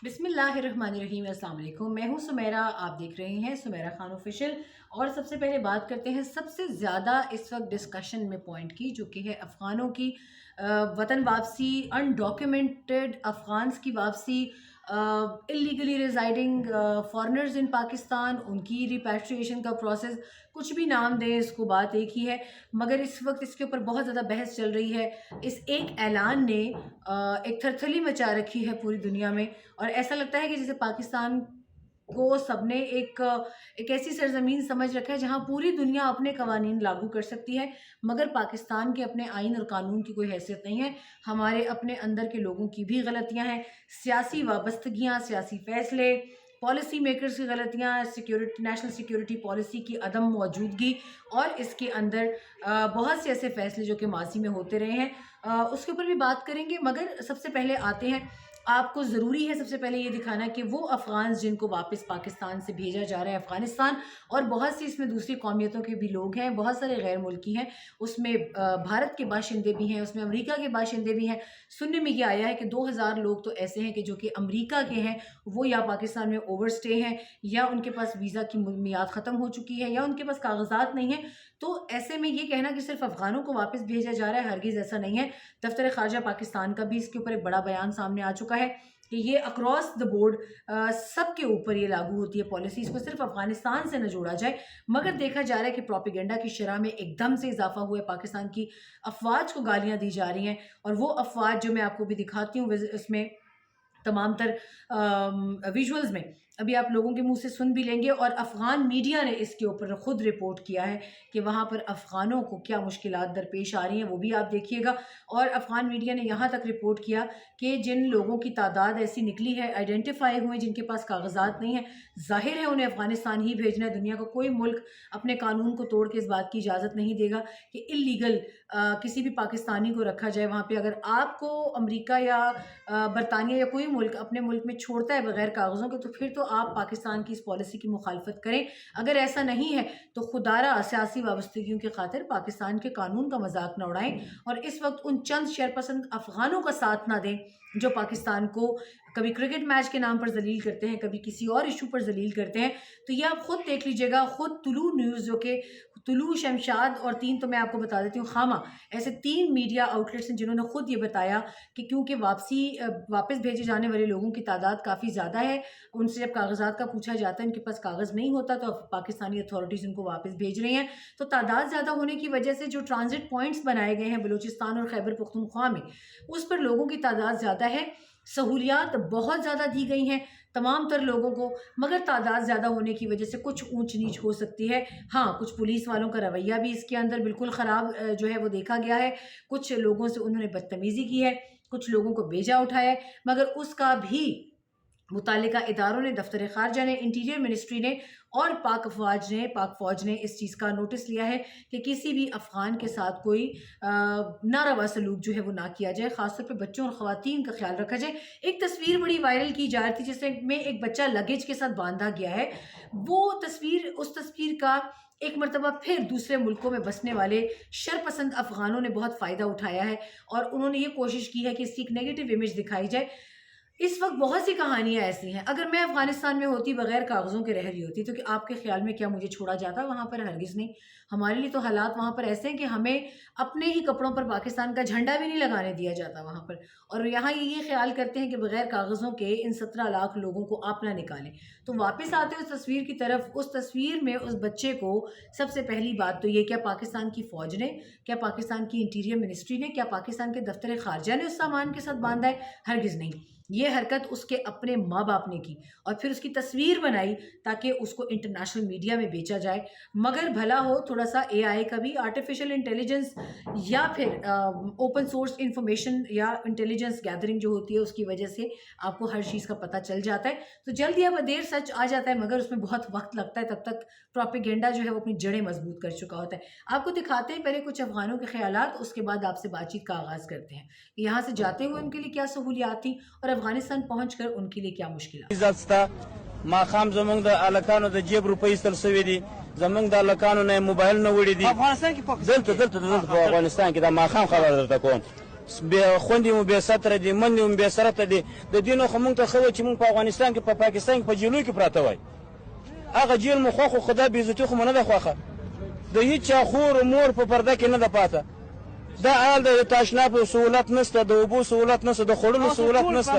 बिस्मिल्लाहिर्रहमानिर्रहीम। अस्सलाम वालेकुम। मैं हूं सुमेरा, आप देख रहे हैं सुमेरा खान ऑफिशियल। और सबसे पहले बात करते हैं सबसे ज़्यादा इस वक्त डिस्कशन में पॉइंट की, जो कि है अफ़गानों की वतन वापसी, अनडॉक्यूमेंटेड अफ़गान्स की वापसी, इलीगली रिजाइडिंग फॉरेनर्स इन पाकिस्तान, उनकी रिपैट्रिएशन का प्रोसेस। कुछ भी नाम दें इसको, बात एक ही है। मगर इस वक्त इसके ऊपर बहुत ज़्यादा बहस चल रही है। इस एक ऐलान ने एक थरथली मचा रखी है पूरी दुनिया में, और ऐसा लगता है कि जैसे पाकिस्तान को सबने एक ऐसी सरजमीन समझ रखा है जहां पूरी दुनिया अपने कवानीन लागू कर सकती है, मगर पाकिस्तान के अपने आइन और कानून की कोई हैसियत नहीं है। हमारे अपने अंदर के लोगों की भी गलतियां हैं, सियासी वाबस्तगियां, सियासी फैसले, पॉलिसी मेकर्स की गलतियां, नेशनल सिक्योरिटी पॉलिसी की अदम मौजूदगी, और इसके अंदर बहुत से ऐसे फैसले जो कि माजी में होते रहे हैं, उसके ऊपर भी बात करेंगे। मगर सबसे पहले आते हैं, आपको ज़रूरी है सबसे पहले ये दिखाना कि वो अफ़गान जिनको वापस पाकिस्तान से भेजा जा रहा है अफ़गानिस्तान, और बहुत सी इसमें दूसरी कौमियतों के भी लोग हैं, बहुत सारे गैर मुल्की हैं, उसमें भारत के बाशिंदे भी हैं, उसमें अमेरिका के बाशिंदे भी हैं। सुनने में ये आया है कि 2000 लोग तो ऐसे हैं कि जो कि अमेरिका के हैं, वो या पाकिस्तान में ओवर स्टे हैं, या उनके पास वीज़ा की मियाद ख़त्म हो चुकी है, या उनके पास कागजात नहीं हैं। तो ऐसे में ये कहना कि सिर्फ अफ़गानों को वापस भेजा जा रहा है, हरगिज़ ऐसा नहीं है। दफ्तर ख़ारजा पाकिस्तान का भी इसके ऊपर एक बड़ा बयान सामने आ चुका है कि ये अक्रॉस द बोर्ड सब के ऊपर ये लागू होती है पॉलिसी, इसको सिर्फ अफगानिस्तान से न जोड़ा जाए। मगर देखा जा रहा है कि प्रोपेगेंडा की शरह में एकदम से इजाफा हुआ है, पाकिस्तान की अफवाज को गालियां दी जा रही हैं, और वो अफवाज जो मैं आपको भी दिखाती हूँ उसमें तमाम तर विजुअल्स में अभी आप लोगों के मुंह से सुन भी लेंगे। और अफ़गान मीडिया ने इसके ऊपर ख़ुद रिपोर्ट किया है कि वहाँ पर अफ़गानों को क्या मुश्किलात दरपेश आ रही हैं, वो भी आप देखिएगा। और अफ़गान मीडिया ने यहाँ तक रिपोर्ट किया कि जिन लोगों की तादाद ऐसी निकली है, आइडेंटिफाई हुए, जिनके पास कागजात नहीं है, ज़ाहिर है उन्हें अफ़गानिस्तान ही भेजना है। दुनिया का कोई मुल्क अपने कानून को तोड़ के इस बात की इजाज़त नहीं देगा कि इलीगल किसी भी पाकिस्तानी को रखा जाए वहाँ पे। अगर आपको अमेरिका या बरतानिया या कोई मुल्क अपने मुल्क में छोड़ता है बगैर कागज़ों के, तो फिर तो आप पाकिस्तान की इस पॉलिसी की मुखालफत करें। अगर ऐसा नहीं है तो खुदारा सियासी वाबस्तगियों की खातिर पाकिस्तान के कानून का मजाक न उड़ाएं, और इस वक्त उन चंद शरपसंद अफ़गानों का साथ ना दें जो पाकिस्तान को कभी क्रिकेट मैच के नाम पर जलील करते हैं, कभी किसी और इशू पर जलील करते हैं। तो ये आप खुद देख लीजिएगा। खुद तुलू न्यूज़, जो कि तुलू, शमशाद और 3 तो मैं आपको बता देती हूँ खामा, ऐसे 3 मीडिया आउटलेट्स हैं जिन्होंने खुद ये बताया कि क्योंकि वापस भेजे जाने वाले लोगों की तादाद काफ़ी ज़्यादा है, उनसे जब कागजात का पूछा जाता है, उनके पास कागज़ नहीं होता, तो पाकिस्तानी अथॉरिटीज़ उनको वापस भेज रही हैं। तो तादाद ज़्यादा होने की वजह से जो ट्रांजिट पॉइंट्स बनाए गए हैं बलूचिस्तान और खैबर पख्तूनख्वा में, उस पर लोगों की तादाद ज़्यादा है, सहूलियात बहुत ज़्यादा दी गई हैं तमाम तर लोगों को, मगर तादाद ज़्यादा होने की वजह से कुछ ऊंच नीच हो सकती है। हाँ, कुछ पुलिस वालों का रवैया भी इसके अंदर बिल्कुल ख़राब जो है वो देखा गया है। कुछ लोगों से उन्होंने बदतमीज़ी की है, कुछ लोगों को बेजा उठाया है, मगर उसका भी मुतालिका इदारों ने, दफ्तर ख़ारजा ने, इंटीरियर मिनिस्ट्री ने और पाक फ़ौज ने इस चीज़ का नोटिस लिया है कि किसी भी अफ़गान के साथ कोई नारवा सलूक जो है वो ना किया जाए, ख़ासतौर पे बच्चों और ख़वातीन का ख्याल रखा जाए। एक तस्वीर बड़ी वायरल की जा रही थी जिसमें एक बच्चा लगेज के साथ बांधा गया है। वो तस्वीर, उस तस्वीर का एक मरतबा फिर दूसरे मुल्कों में बसने वाले शरपसंद अफ़गानों ने बहुत फ़ायदा उठाया है, और उन्होंने ये कोशिश की है कि इसकी एक नेगेटिव इमेज दिखाई जाए। इस वक्त बहुत सी कहानियां ऐसी हैं। अगर मैं अफगानिस्तान में होती, बगैर कागज़ों के रह रही होती, तो कि आपके ख्याल में क्या मुझे छोड़ा जाता वहाँ पर? हरगिज़ नहीं। हमारे लिए तो हालात वहाँ पर ऐसे हैं कि हमें अपने ही कपड़ों पर पाकिस्तान का झंडा भी नहीं लगाने दिया जाता वहाँ पर, और यहाँ ये ख्याल करते हैं कि बगैर कागज़ों के इन 17 लाख लोगों को आप ना निकालें। तो वापस आते उस तस्वीर की तरफ, उस तस्वीर में उस बच्चे को सबसे पहली बात तो ये, क्या पाकिस्तान की फ़ौज ने, क्या पाकिस्तान की इंटीरियर मिनिस्ट्री ने, क्या पाकिस्तान के दफ्तर ख़ारजा ने उस सामान के साथ बांधा है? हरगिज़ नहीं। ये हरकत उसके अपने माँ बाप ने की, और फिर उसकी तस्वीर बनाई ताकि उसको इंटरनेशनल मीडिया में बेचा जाए। मगर भला हो थोड़ा सा AI का भी, आर्टिफिशियल इंटेलिजेंस या फिर ओपन सोर्स इंफॉर्मेशन या इंटेलिजेंस गैदरिंग जो होती है, उसकी वजह से आपको हर चीज़ का पता चल जाता है। तो जल्द या देर सच आ जाता है, मगर उसमें बहुत वक्त लगता है। तब तक प्रोपेगेंडा जो है वो अपनी जड़ें मजबूत कर चुका होता है। आपको दिखाते हैं पहले कुछ अफगानों के ख्यालात, उसके बाद आपसे बातचीत का आगाज़ करते हैं। यहाँ से जाते हुए उनके लिए क्या सहूलियात थी, और अफगानिस्तान पहुंचकर उनके लिए क्या मुश्किल। माखाम जमंग द अलकानो द जेब रुपए इस्तल सवेदी जमंग द अलकानो ने मोबाइल न वड़ी दी अफगानिस्तान की, अफगानिस्तान की द माखाम खबर दरता कोम خوندې مو بې ستره دي، منډې مو بې سرته دي. د دې نه خو موږ ته ښه وه چې موږ په افغانستان کې په پاکستان کې په جیلو کې پراته وای. هغه جیل مو خوښ خو دا بېعزتي خو مو نه ده خوښه. د هېچ چا خور مور په پرده کې نه ده پاته. دا حال د تشناب سهولت نشته، د اوبو سهولت نشته، د خوړلو سهولت نشته.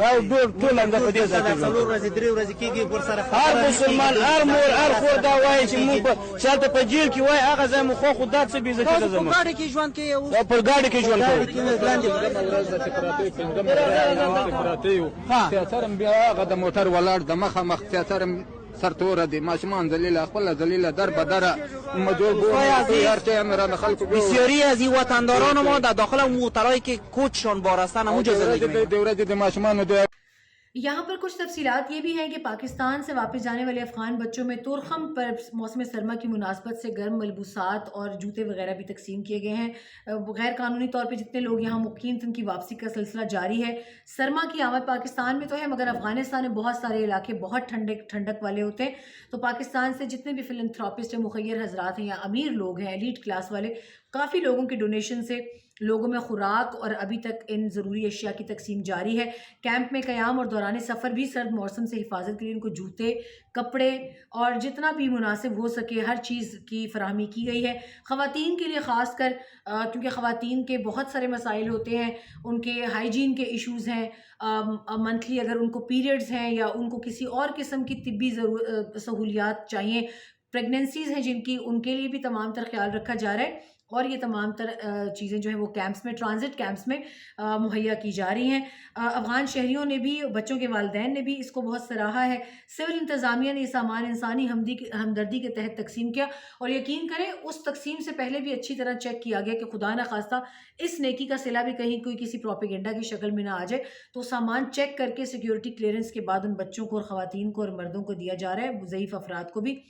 او ټول همدا په دې ځای کې څلور ورځې درې ورځې کېږي ورسره هر مسلمان هر مور هر خور دا وایي چې موږ چې هلته په جیل کې وایي هغه ځای مو خوښ خو دا څه بېعزتي ده زموږ. په ګاډي کې ژوند کوي اوس پر ګاډي کې ژوند کوو. تیاتر هم بیا هغه د موټر ولاړ د مخامخ تیاتر هم سرتوره دي، ماشومان ذلیله خپله ذلیله در به در مجبور هر چی هم رانه خلکو بسیاری از این وطنداران ما در داخل موترهایی که کوچشان بار هستن همونجا زندگی می‌کنن. د ورځې د ماشومانو د यहाँ पर कुछ तफसीलात ये भी हैं कि पाकिस्तान से वापस जाने वाले अफ़गान बच्चों में तुरखम पर मौसम सरमा की मुनासबत से गर्म मलबूसात और जूते वगैरह भी तकसीम किए गए हैं। गैर कानूनी तौर पे जितने लोग यहाँ मुकीम थे उनकी वापसी का सिलसिला जारी है। सरमा की आमद पाकिस्तान में तो है, मगर अफ़गानिस्तान में बहुत सारे इलाके बहुत ठंडक वाले होते हैं। तो पाकिस्तान से जितने भी फिलंथ्रोपिस्ट हैं, मुखय्यर हजरात हैं या अमीर लोग हैं, एलीट क्लास वाले, काफ़ी लोगों के डोनेशन से लोगों में खुराक और अभी तक इन ज़रूरी अशिया की तकसीम जारी है। कैंप में क़याम और दौरान सफ़र भी सर्द मौसम से हिफाजत के लिए उनको जूते, कपड़े और जितना भी मुनासिब हो सके हर चीज़ की फराहमी की गई है। ख़वातीन के लिए ख़ास कर क्योंकि ख़वातीन के बहुत सारे मसाइल होते हैं, उनके हाइजीन के इश्यूज़ हैं, मंथली अगर उनको पीरियड्स हैं या उनको किसी और किस्म की तिब्बी सहूलियात चाहिए, प्रेगनेंसीज़ हैं जिनकी, उनके लिए भी तमाम तर ख्याल रखा जा रहा है। और ये तमाम तर चीज़ें जो हैं वो कैंप्स में, ट्रांजिट कैंप्स में मुहैया की जा रही हैं। अफ़गान शहरियों ने भी, बच्चों के वालिदैन ने भी इसको बहुत सराहा है। सिविल इंतज़ामिया ने ये सामान इंसानी हमदर्दी के तहत तकसीम किया और यकीन करें उस तकसीम से पहले भी अच्छी तरह चेक किया गया कि खुदा न खास्ता इस नेकी का सिला भी कहीं कोई किसी प्रोपेगेंडा की शक्ल में ना आ जाए। तो सामान चेक करके सिक्योरिटी क्लियरेंस के बाद उन बच्चों को और ख़वातीन को और मर्दों को दिया जा रहा है, ज़ईफ़ अफराद को भी।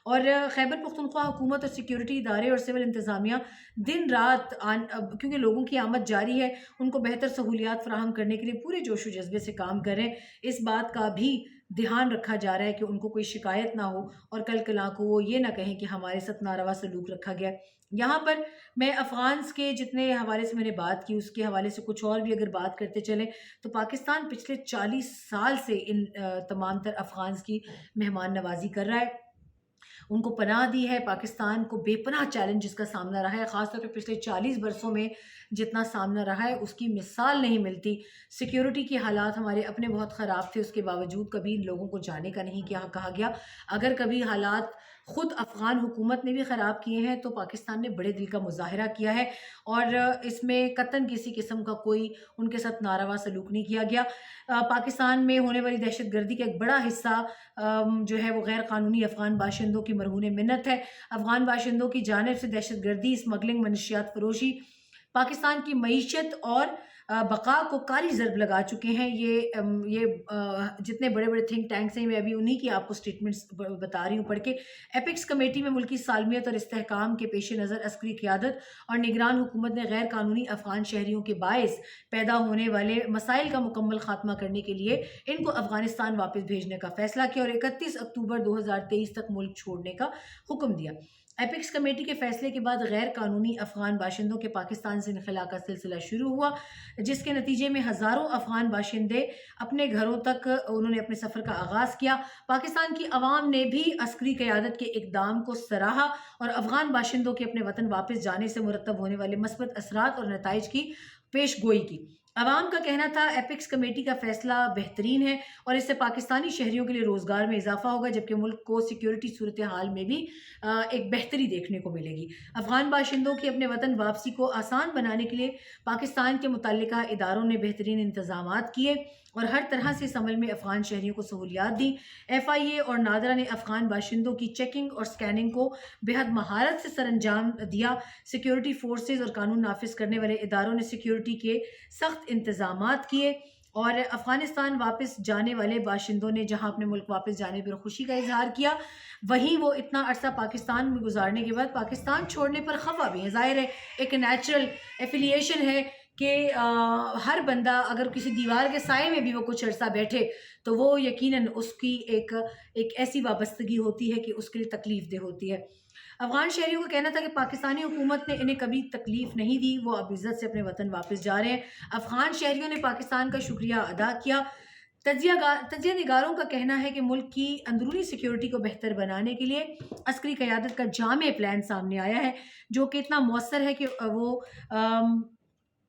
और खैबर पख्तूनख्वा हुकूमत और सिक्योरिटी इदारे और सिविल इंतज़ामिया दिन रात क्योंकि लोगों की आमद जारी है, उनको बेहतर सहूलियात फ़राहम करने के लिए पूरे जोश व जज्बे से काम कर रहे हैं। इस बात का भी ध्यान रखा जा रहा है कि उनको कोई शिकायत ना हो और कल कला को वो ये ना कहें कि हमारे साथ नारवा सलूक रखा गया। यहाँ पर मैं अफ़गान्स के जितने हवाले से मैंने बात की उसके हवाले से कुछ और भी अगर बात करते चलें तो पाकिस्तान पिछले 40 साल से इन तमाम तर अफ़गान्स की मेहमान नवाजी कर रहा है, उनको पनाह दी है। पाकिस्तान को बेपनाह चैलेंजेस का सामना रहा है, ख़ासतौर पर पिछले 40 बरसों में जितना सामना रहा है उसकी मिसाल नहीं मिलती। सिक्योरिटी के हालात हमारे अपने बहुत ख़राब थे, उसके बावजूद कभी इन लोगों को जाने का नहीं कहा गया। अगर कभी हालात ख़ुद अफ़गान हुकूमत ने भी ख़राब किए हैं तो पाकिस्तान ने बड़े दिल का मुजाहरा किया है और इसमें कतन किसी किस्म का कोई उनके साथ नारवा सलूक नहीं किया गया। पाकिस्तान में होने वाली दहशत गर्दी का एक बड़ा हिस्सा जो है वो गैर कानूनी अफ़गान बाशिंदों की मरहून मिन्नत है। अफ़गान बाशिंदों की जानिब से दहशत गर्दी, स्मगलिंग, मनशियात फरोशी पाकिस्तान की मईशत और बका को कारी ज़रब लगा चुके हैं। ये जितने बड़े बड़े थिंक टैंक्स हैं, मैं अभी उन्हीं की आपको स्टेटमेंट्स बता रही हूँ पढ़ के। एपिक्स कमेटी में मुल्की सालमियत और इस्तेहकाम के पेश नज़र अस्करी क़यादत और निगरान हुकूमत ने गैर कानूनी अफ़गान शहरियों के बायस पैदा होने वाले मसाइल का मुकम्मल ख़ात्मा करने के लिए इनको अफ़गानिस्तान वापस भेजने का फ़ैसला किया और 31 अक्टूबर 2023 तक मुल्क छोड़ने का हुक्म दिया। एपिक्स कमेटी के फैसले के बाद गैर कानूनी अफ़गान बाशिंदों के पाकिस्तान से इनखला का सिलसिला शुरू हुआ, जिसके नतीजे में हज़ारों अफ़गान बाशिंदे अपने घरों तक उन्होंने अपने सफ़र का आगाज़ किया। पाकिस्तान की अवाम ने भी अस्करी क़यादत के इक़दाम को सराहा और अफ़गान बाशिंदों के अपने वतन वापस जाने से मुरतब होने वाले मस्बत असरात और नताइज की पेश गोई की। अवाम का कहना था एपिक्स कमेटी का फ़ैसला बेहतरीन है और इससे पाकिस्तानी शहरियों के लिए रोज़गार में इजाफा होगा, जबकि मुल्क को सिक्योरिटी सूरत हाल में भी एक बेहतरी देखने को मिलेगी। अफ़गान बाशिंदों की अपने वतन वापसी को आसान बनाने के लिए पाकिस्तान के मुतल्लिका इदारों ने बेहतरीन इंतज़ामात किए और हर तरह से इस अमल में अफ़गान शहरियों को सहूलियात दी। FIA और नादरा ने अफ़गान बाशिंदों की चेकिंग और स्कैनिंग को बेहद महारत से सरअंजाम दिया। सिक्योरिटी फोर्सेज और कानून नाफिज करने वाले इदारों ने सिक्योरिटी के सख्त इंतज़ामात किए और अफ़गानिस्तान वापस जाने वाले बाशिंदों ने जहां अपने मुल्क वापस जाने पर खुशी का इजहार किया, वहीं वो इतना अरसा पाकिस्तान में गुजारने के बाद पाकिस्तान छोड़ने पर खफा भी है। ज़ाहिर है एक नेचुरल एफिलिएशन है کہ ہر بندہ اگر کسی دیوار کے سائے میں بھی وہ کچھ عرصہ بیٹھے تو وہ یقیناً اس کی ایک ایسی وابستگی ہوتی ہے کہ اس کے لیے تکلیف دہ ہوتی ہے۔ افغان شہریوں کا کہنا تھا کہ پاکستانی حکومت نے انہیں کبھی تکلیف نہیں دی، وہ اب عزت سے اپنے وطن واپس جا رہے ہیں۔ افغان شہریوں نے پاکستان کا شکریہ ادا کیا۔ تجزیہ نگاروں کا کہنا ہے کہ ملک کی اندرونی سیکیورٹی کو بہتر بنانے کے لیے عسکری قیادت کا جامع پلان سامنے آیا ہے، جو کہ اتنا مؤثر ہے کہ وہ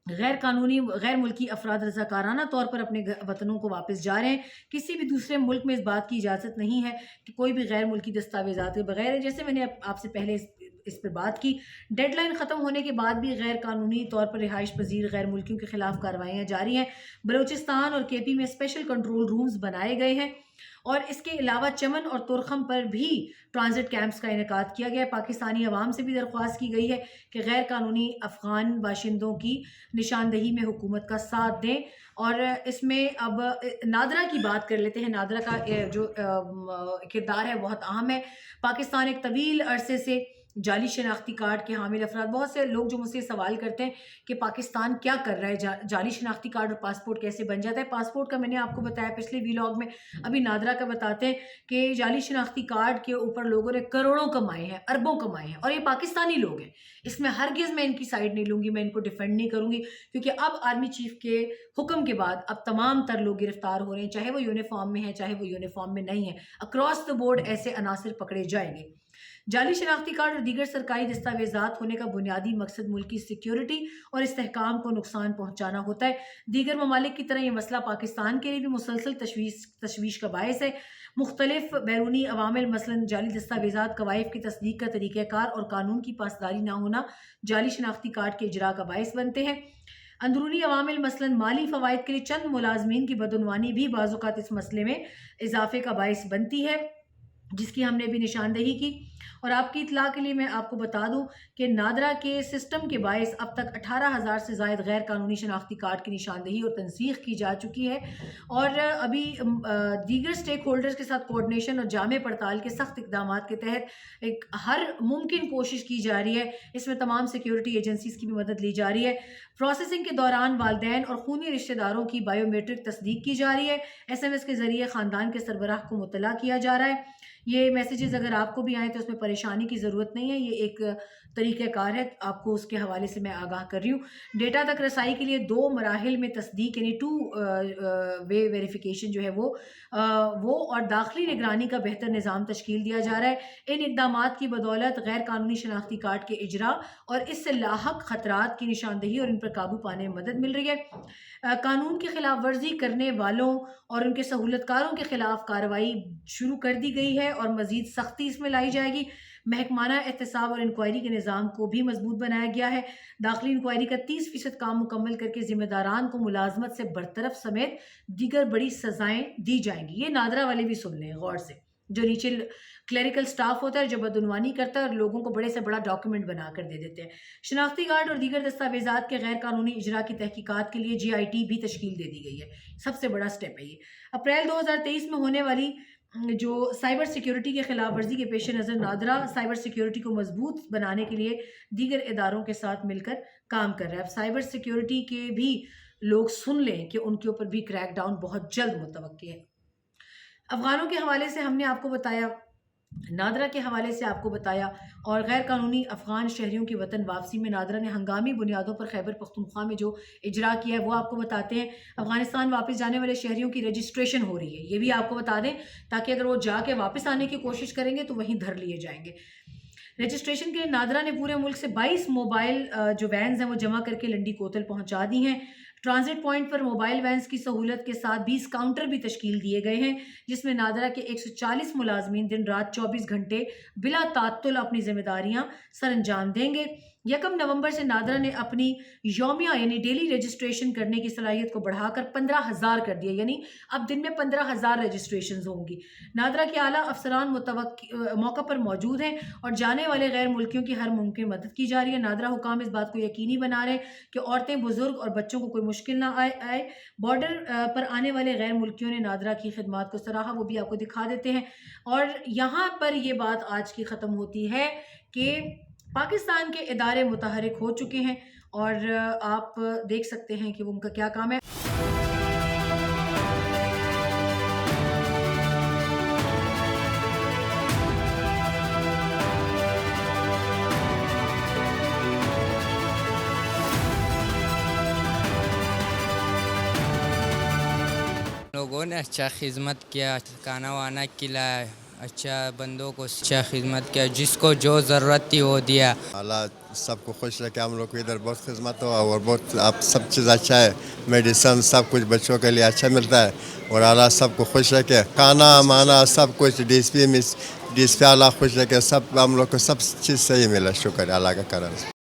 غیر قانونی غیر ملکی افراد رضاکارانہ طور پر اپنے وطنوں کو واپس جا رہے ہیں۔ کسی بھی دوسرے ملک میں اس بات کی اجازت نہیں ہے کہ کوئی بھی غیر ملکی دستاویزات کے بغیر، جیسے میں نے آپ سے پہلے اس پر بات کی، ڈیڈ لائن ختم ہونے کے بعد بھی غیر قانونی طور پر رہائش پذیر غیر ملکیوں کے خلاف کارروائیاں جاری ہیں۔ بلوچستان اور کے پی میں اسپیشل کنٹرول رومز بنائے گئے ہیں اور اس کے علاوہ چمن اور ترخم پر بھی ٹرانزٹ کیمپس کا انعقاد کیا گیا ہے۔ پاکستانی عوام سے بھی درخواست کی گئی ہے کہ غیر قانونی افغان باشندوں کی نشاندہی میں حکومت کا ساتھ دیں۔ اور اس میں اب نادرا کی بات کر لیتے ہیں۔ نادرا کا جو کردار ہے بہت اہم ہے۔ پاکستان ایک طویل عرصے سے جعلی شناختی کارڈ کے حامل افراد، بہت سے لوگ جو مجھ سے سوال کرتے ہیں کہ پاکستان کیا کر رہا ہے، جعلی شناختی کارڈ اور پاسپورٹ کیسے بن جاتا ہے۔ پاسپورٹ کا میں نے آپ کو بتایا پچھلے ویلاگ میں، ابھی نادرا کا بتاتے ہیں کہ جعلی شناختی کارڈ کے اوپر لوگوں نے کروڑوں کمائے ہیں، اربوں کمائے ہیں، اور یہ پاکستانی لوگ ہیں۔ اس میں ہرگز میں ان کی سائیڈ نہیں لوں گی، میں ان کو ڈیفینڈ نہیں کروں گی، کیونکہ اب آرمی چیف کے حکم کے بعد اب تمام تر لوگ گرفتار ہو رہے ہیں، چاہے وہ یونیفارم میں ہیں چاہے وہ یونیفارم میں نہیں ہیں۔ اکراس دا بورڈ ایسے عناصر پکڑے جائیں گے۔ جعلی شناختی کارڈ اور دیگر سرکاری دستاویزات ہونے کا بنیادی مقصد ملکی سیکیورٹی اور استحکام کو نقصان پہنچانا ہوتا ہے۔ دیگر ممالک کی طرح یہ مسئلہ پاکستان کے لیے بھی مسلسل تشویش کا باعث ہے۔ مختلف بیرونی عوامل مثلاً جعلی دستاویزات، قوائف کی تصدیق کا طریقہ کار اور قانون کی پاسداری نہ ہونا جعلی شناختی کارڈ کے اجراء کا باعث بنتے ہیں۔ اندرونی عوامل مثلاً مالی فوائد کے لیے چند ملازمین کی بدعنوانی بھی بعض اوقات اس مسئلے میں اضافے کا باعث بنتی ہے، جس کی ہم نے بھی نشاندہی کی۔ اور آپ کی اطلاع کے لیے میں آپ کو بتا دوں کہ نادرا کے سسٹم کے باعث اب تک 18,000 سے زائد غیر قانونی شناختی کارڈ کی نشاندہی اور تنسیخ کی جا چکی ہے، اور ابھی دیگر سٹیک ہولڈرز کے ساتھ کوارڈینیشن اور جامع پڑتال کے سخت اقدامات کے تحت ایک ہر ممکن کوشش کی جا رہی ہے۔ اس میں تمام سیکیورٹی ایجنسیز کی بھی مدد لی جا رہی ہے۔ پروسیسنگ کے دوران والدین اور خونی رشتہ داروں کی بائیو میٹرک تصدیق کی جا رہی ہے۔ SMS کے ذریعے خاندان کے سربراہ کو مطلع کیا جا رہا ہے۔ یہ میسیجز اگر آپ کو بھی آئیں تو اس میں پریشانی کی ضرورت نہیں ہے، یہ ایک طریقہ کار ہے، آپ کو اس کے حوالے سے میں آگاہ کر رہی ہوں۔ ڈیٹا تک رسائی کے لیے 2 مراحل میں تصدیق یعنی 2 وے ویریفیکیشن جو ہے وہ اور داخلی نگرانی کا بہتر نظام تشکیل دیا جا رہا ہے۔ ان اقدامات کی بدولت غیر قانونی شناختی کارڈ کے اجراء اور اس سے لاحق خطرات کی نشاندہی اور ان پر قابو پانے میں مدد مل رہی ہے۔ قانون کی خلاف ورزی کرنے والوں اور ان کے سہولت کاروں کے خلاف کارروائی شروع کر دی گئی ہے اور مزید سختی اس میں لائی جائے گی۔ محکمانہ احتساب اور انکوائری کے نظام کو بھی مضبوط بنایا گیا ہے۔ داخلی انکوائری کا 30% کام مکمل کر کے ذمہ داران کو ملازمت سے برطرف سمیت دیگر بڑی سزائیں دی جائیں گی۔ یہ نادرا والے بھی سن لیں غور سے، جو نیچے کلیریکل سٹاف ہوتا ہے جو بدعنوانی کرتا ہے اور لوگوں کو بڑے سے بڑا ڈاکیومنٹ بنا کر دے دیتے ہیں۔ شناختی کارڈ اور دیگر دستاویزات کے غیر قانونی اجراء کی تحقیقات کے لیے GIT بھی تشکیل دے دی گئی ہے۔ سب سے بڑا سٹیپ ہے یہ۔ اپریل 2023 میں ہونے والی جو سائبر سیکیورٹی کے خلاف ورزی کے پیش نظر نادرا سائبر سیکیورٹی کو مضبوط بنانے کے لیے دیگر اداروں کے ساتھ مل کر کام کر رہا ہے۔ اب سائبر سیکیورٹی کے بھی لوگ سن لیں کہ ان کے اوپر بھی کریک ڈاؤن بہت جلد متوقع ہے۔ افغانوں کے حوالے سے ہم نے آپ کو بتایا، نادرا کے حوالے سے آپ کو بتایا، اور غیر قانونی افغان شہریوں کی وطن واپسی میں نادرا نے ہنگامی بنیادوں پر خیبر پختونخوا میں جو اجرا کیا ہے وہ آپ کو بتاتے ہیں۔ افغانستان واپس جانے والے شہریوں کی رجسٹریشن ہو رہی ہے، یہ بھی آپ کو بتا دیں تاکہ اگر وہ جا کے واپس آنے کی کوشش کریں گے تو وہیں دھر لیے جائیں گے۔ رجسٹریشن کے لیے نادرا نے پورے ملک سے 22 موبائل جو وینز ہیں وہ جمع کر کے لنڈی کوتل پہنچا دی ہیں۔ ٹرانزٹ پوائنٹ پر موبائل وینز کی سہولت کے ساتھ 20 کاؤنٹر بھی تشکیل دیے گئے ہیں، جس میں نادرا کے 140 ملازمین دن رات 24 گھنٹے بلا تعطل اپنی ذمہ داریاں سر انجام دیں گے۔ 1 نومبر سے نادرا نے اپنی یومیہ یعنی ڈیلی رجسٹریشن کرنے کی صلاحیت کو بڑھا کر 15,000 کر دیا، یعنی اب دن میں 15,000 رجسٹریشنز ہوں گی۔ نادرا کے اعلیٰ افسران موقع پر موجود ہیں اور جانے والے غیر ملکیوں کی ہر ممکن مدد کی جا رہی ہے۔ نادرا حکام اس بات کو یقینی بنا رہے ہیں کہ عورتیں، بزرگ اور بچوں کو کوئی مشکل نہ آئے۔ بارڈر پر آنے والے غیر ملکیوں نے نادرا کی خدمات کو سراہا، وہ بھی آپ کو دکھا دیتے ہیں۔ اور یہاں پر یہ بات آج کی ختم ہوتی ہے کہ پاکستان کے ادارے متحرک ہو چکے ہیں اور آپ دیکھ سکتے ہیں کہ وہ ان کا کیا کام ہے. لوگوں نے اچھا خدمت کیا، کھانا وانا کھلایا، اچھا بندوں کو اچھا خدمت کیا، جس کو جو ضرورت تھی وہ دیا. اللہ سب کو خوش رکھے. ہم لوگ کو ادھر بہت خدمت ہوا اور بہت اب سب چیز اچھا ہے. میڈیسن سب کچھ بچوں کے لیے اچھا ملتا ہے اور اللہ سب کو خوش رکھے. کھانا مانا سب کچھ ڈی ایس پی اللہ خوش رکھے. سب ہم لوگ کو سب چیز صحیح ملا. شکر اللہ کا کرم.